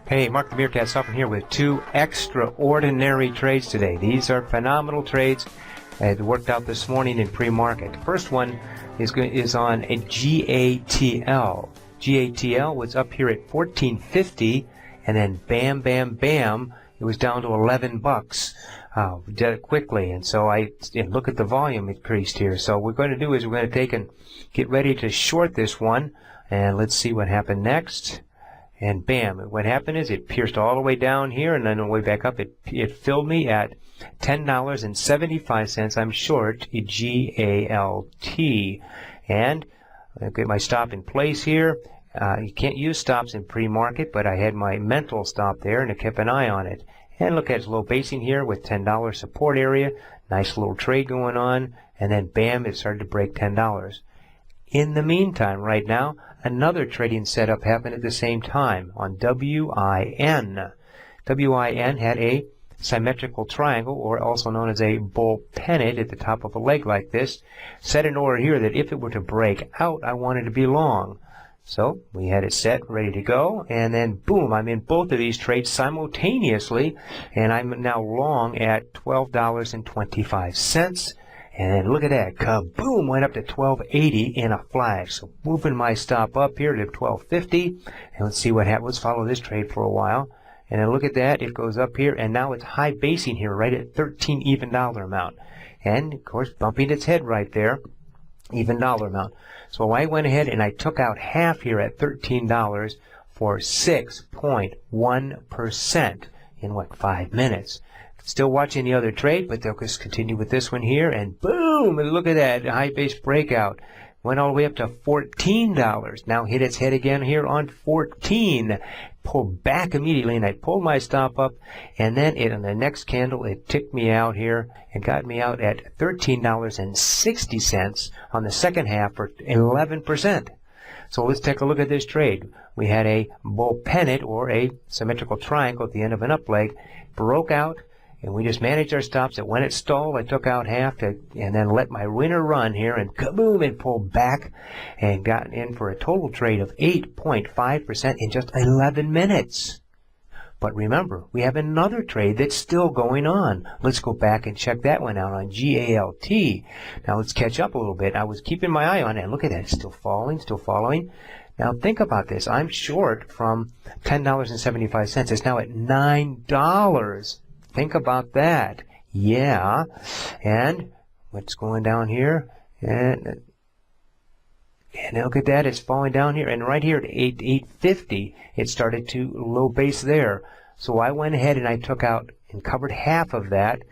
Hey, Mark the Meerkat Software here with two extraordinary trades today. These are phenomenal trades that worked out this morning in pre-market. The first one is on a GATL. GATL was up here at 1450, and then bam, bam, bam, it was down to 11 bucks. We did it quickly, and so look at the volume increased here. So what we're going to do is we're going to take and get ready to short this one, and let's see what happened next. And bam, what happened is it pierced all the way down here and then all the way back up. It filled me at $10.75. I'm short GALT. And I'll get my stop in place here. You can't use stops in pre-market, but I had my mental stop there and I kept an eye on it. And look at its low basing here with $10 support area. Nice little trade going on. And then bam, it started to break $10. In the meantime, right now, another trading setup happened at the same time on WIN. WIN had a symmetrical triangle, or also known as a bull pennant at the top of a leg like this, set in order here that if it were to break out, I wanted to be long. So we had it set, ready to go, and then boom, I'm in both of these trades simultaneously, and I'm now long at $12.25. And look at that, kaboom, went up to 1280 in a flash. So moving my stop up here to 1250, and let's see what happens. Let's follow this trade for a while. And then look at that, it goes up here, and now it's high basing here, right at 13 even dollar amount. And of course, bumping its head right there, even dollar amount. So I went ahead and I took out half here at $13 for 6.1% in what, 5 minutes. Still watching the other trade, but they'll just continue with this one here, and boom, and look at that, high base breakout. Went all the way up to $14. Now hit its head again here on 14. Pulled back immediately, and I pulled my stop up, and then in the next candle, it ticked me out here and got me out at $13.60 on the second half for 11%. So let's take a look at this trade. We had a bull pennant, or a symmetrical triangle at the end of an up leg, broke out, and we just managed our stops. And when it stalled, I took out half and then let my winner run here, and kaboom, and pulled back and got in for a total trade of 8.5% in just 11 minutes. But remember, we have another trade that's still going on. Let's go back and check that one out on GALT. Now let's catch up a little bit. I was keeping my eye on it. Look at that, it's still falling, still following. Now think about this. I'm short from $10.75. It's now at $9. Think about that. Yeah. And what's going down here? And look at that. It's falling down here. And right here at 850, it started to low base there. So I went ahead and I took out and covered half of that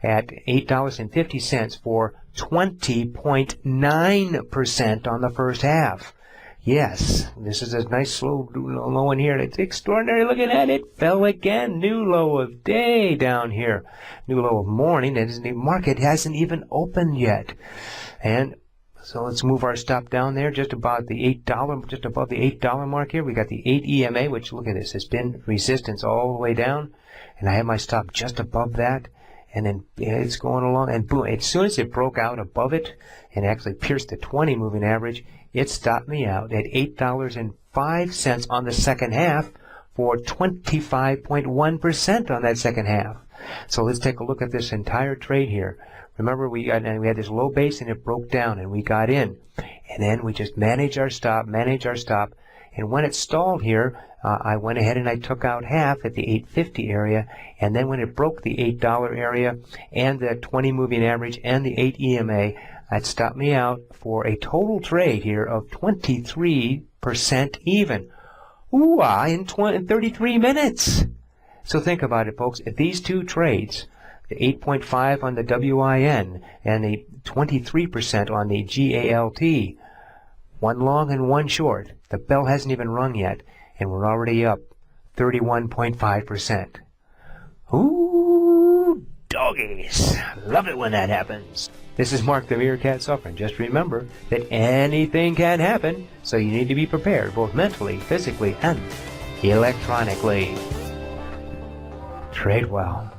at $8.50 for 20.9% on the first half. Yes, this is a nice slow low one here. It's extraordinary. Looking at it, fell again. New low of day down here. New low of morning. The market hasn't even opened yet. And so let's move our stop down there, just about the $8, just above the $8 mark here. We got the 8 EMA, which look at this, it's been resistance all the way down, and I have my stop just above that. And then it's going along, and boom, as soon as it broke out above it and actually pierced the 20 moving average, it stopped me out at $8.05 on the second half for 25.1% on that second half. So let's take a look at this entire trade here. Remember, we had this low base and it broke down and we got in. And then we just managed our stop. And when it stalled here, I went ahead and I took out half at the 850 area, and then when it broke the $8 area and the 20 moving average and the 8 EMA, that stopped me out for a total trade here of 23% even. Ooh, in 33 minutes. So think about it, folks. If these two trades, the 8.5 on the WIN and the 23% on the GALT, one long and one short, the bell hasn't even rung yet, and we're already up 31.5%. Ooh, doggies. Love it when that happens. This is Mark the Meerkat Software, and just remember that anything can happen, so you need to be prepared, both mentally, physically, and electronically. Trade well.